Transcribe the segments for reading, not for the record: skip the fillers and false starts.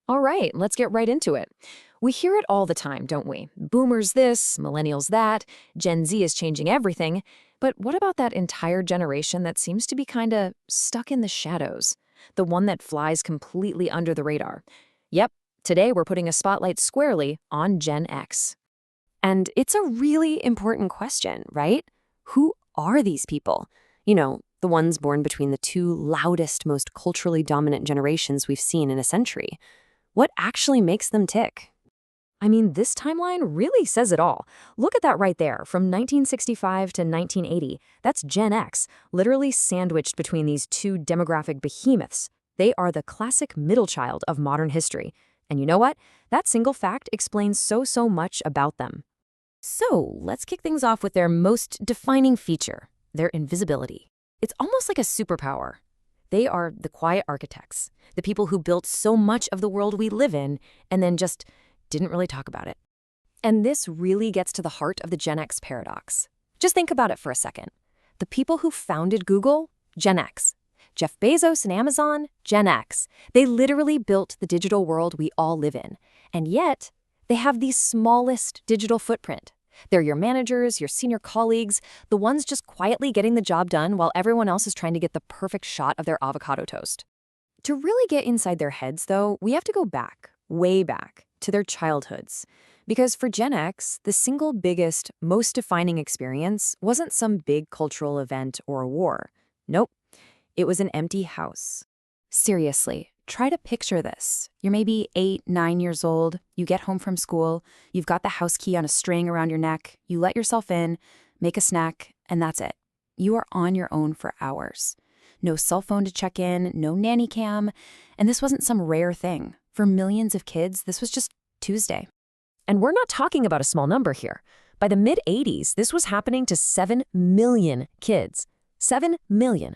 All right, let's get right into it. We hear it all the time, don't we? Boomers this, millennials that, Gen Z is changing everything. But what about that entire generation that seems to be kinda stuck in the shadows? The one that flies completely under the radar. Yep, today we're putting a spotlight squarely on Gen X. And it's a really important question, right? Who are these people? The ones born between the two loudest, most culturally dominant generations we've seen in a century. What actually makes them tick? I mean, this timeline really says it all. Look at that right there, from 1965 to 1980. That's Gen X, literally sandwiched between these two demographic behemoths. They are the classic middle child of modern history. And you know what? That single fact explains so much about them. So let's kick things off with their most defining feature, their invisibility. It's almost like a superpower. They are the quiet architects, the people who built so much of the world we live in and then just didn't really talk about it. And this really gets to the heart of the Gen X paradox. Just think about it for a second. The people who founded Google, Gen X. Jeff Bezos and Amazon, Gen X. They literally built the digital world we all live in. And yet, they have the smallest digital footprint. They're your managers, your senior colleagues, the ones just quietly getting the job done while everyone else is trying to get the perfect shot of their avocado toast. To really get inside their heads, though, we have to go back, way back, to their childhoods. Because for Gen X, the single biggest, most defining experience wasn't some big cultural event or a war. Nope, it was an empty house. Seriously, try to picture this. You're maybe 8, 9 years old, you get home from school, you've got the house key on a string around your neck, you let yourself in, make a snack, and that's it. You are on your own for hours. No cell phone to check in, no nanny cam, and this wasn't some rare thing. For millions of kids, this was just Tuesday. And we're not talking about a small number here. By the mid-'80s, this was happening to 7 million kids. 7 million.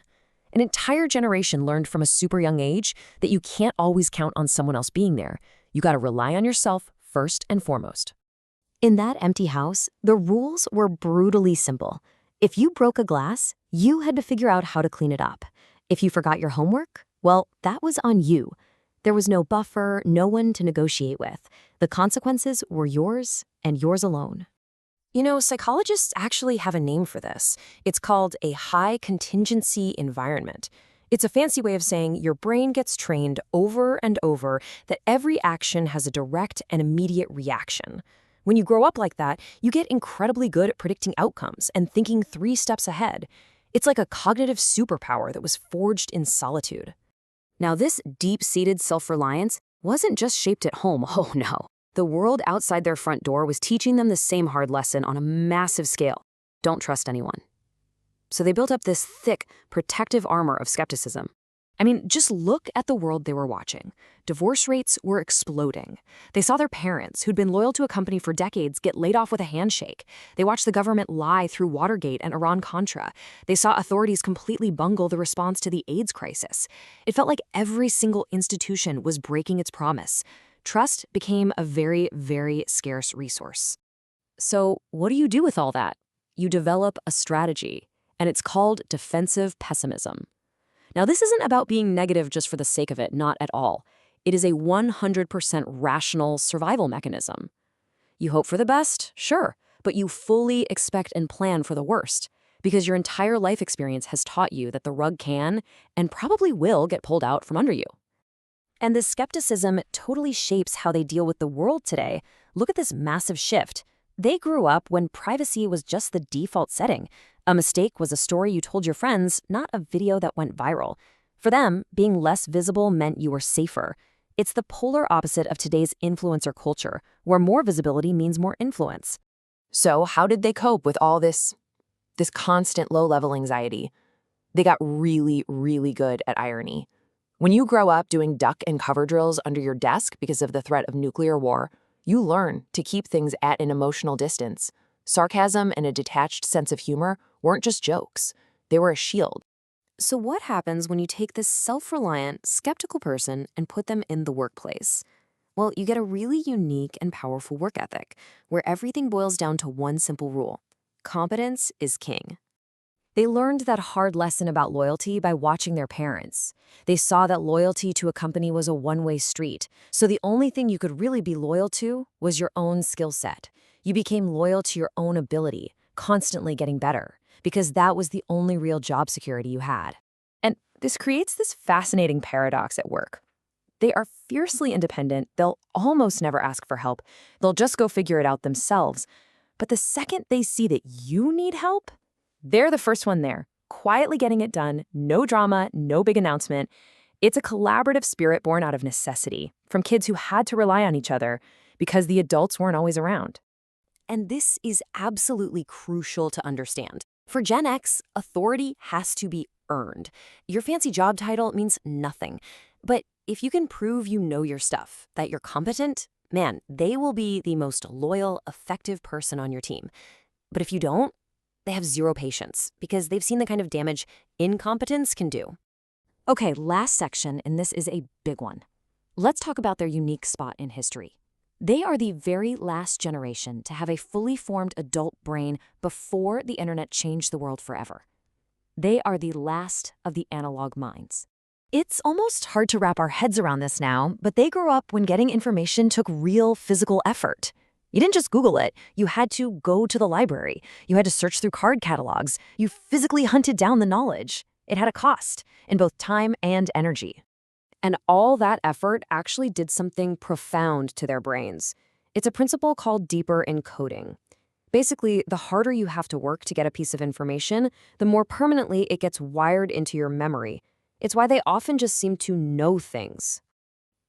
An entire generation learned from a super young age that you can't always count on someone else being there. You gotta rely on yourself first and foremost. In that empty house, the rules were brutally simple. If you broke a glass, you had to figure out how to clean it up. If you forgot your homework, well, that was on you. There was no buffer, no one to negotiate with. The consequences were yours and yours alone. Psychologists actually have a name for this. It's called a high contingency environment. It's a fancy way of saying your brain gets trained over and over that every action has a direct and immediate reaction. When you grow up like that, you get incredibly good at predicting outcomes and thinking 3 steps ahead. It's like a cognitive superpower that was forged in solitude. Now, this deep-seated self-reliance wasn't just shaped at home, oh no. The world outside their front door was teaching them the same hard lesson on a massive scale. Don't trust anyone. So they built up this thick, protective armor of skepticism. I mean, just look at the world they were watching. Divorce rates were exploding. They saw their parents, who'd been loyal to a company for decades, get laid off with a handshake. They watched the government lie through Watergate and Iran-Contra. They saw authorities completely bungle the response to the AIDS crisis. It felt like every single institution was breaking its promise. Trust became a very, very scarce resource. So what do you do with all that? You develop a strategy, and it's called defensive pessimism. Now, this isn't about being negative just for the sake of it, not at all. It is a 100% rational survival mechanism. You hope for the best, sure, but you fully expect and plan for the worst, because your entire life experience has taught you that the rug can, and probably will, get pulled out from under you. And this skepticism totally shapes how they deal with the world today. Look at this massive shift. They grew up when privacy was just the default setting. A mistake was a story you told your friends, not a video that went viral. For them, being less visible meant you were safer. It's the polar opposite of today's influencer culture, where more visibility means more influence. So how did they cope with all this constant low-level anxiety? They got really, really good at irony. When you grow up doing duck and cover drills under your desk because of the threat of nuclear war, you learn to keep things at an emotional distance. Sarcasm and a detached sense of humor weren't just jokes. They were a shield. So what happens when you take this self-reliant, skeptical person and put them in the workplace? Well, you get a really unique and powerful work ethic, where everything boils down to one simple rule. Competence is king. They learned that hard lesson about loyalty by watching their parents. They saw that loyalty to a company was a one-way street, so the only thing you could really be loyal to was your own skill set. You became loyal to your own ability, constantly getting better, because that was the only real job security you had. And this creates this fascinating paradox at work. They are fiercely independent, they'll almost never ask for help, they'll just go figure it out themselves. But the second they see that you need help, they're the first one there, quietly getting it done, no drama, no big announcement. It's a collaborative spirit born out of necessity, from kids who had to rely on each other because the adults weren't always around. And this is absolutely crucial to understand. For Gen X, authority has to be earned. Your fancy job title means nothing. But if you can prove you know your stuff, that you're competent, man, they will be the most loyal, effective person on your team. But if you don't, they have zero patience because they've seen the kind of damage incompetence can do. Okay, last section, and this is a big one. Let's talk about their unique spot in history. They are the very last generation to have a fully formed adult brain before the internet changed the world forever. They are the last of the analog minds. It's almost hard to wrap our heads around this now, but they grew up when getting information took real physical effort. You didn't just Google it, you had to go to the library. You had to search through card catalogs. You physically hunted down the knowledge. It had a cost in both time and energy. And all that effort actually did something profound to their brains. It's a principle called deeper encoding. Basically, the harder you have to work to get a piece of information, the more permanently it gets wired into your memory. It's why they often just seem to know things.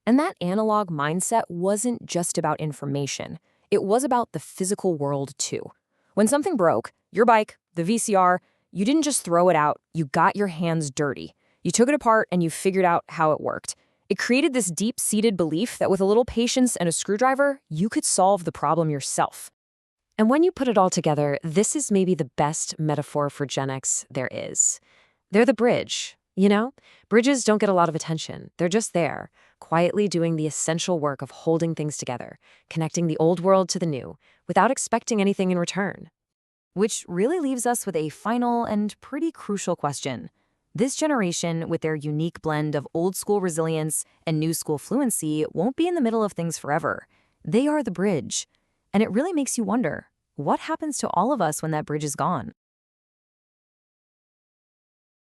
And that analog mindset wasn't just about information. It was about the physical world too. When something broke, your bike, the VCR, you didn't just throw it out, you got your hands dirty. You took it apart and you figured out how it worked. It created this deep-seated belief that with a little patience and a screwdriver, you could solve the problem yourself. And when you put it all together, this is maybe the best metaphor for Gen X there is. They're the bridge. You know, bridges don't get a lot of attention. They're just there, quietly doing the essential work of holding things together, connecting the old world to the new, without expecting anything in return. Which really leaves us with a final and pretty crucial question. This generation, with their unique blend of old-school resilience and new-school fluency, won't be in the middle of things forever. They are the bridge. And it really makes you wonder, what happens to all of us when that bridge is gone?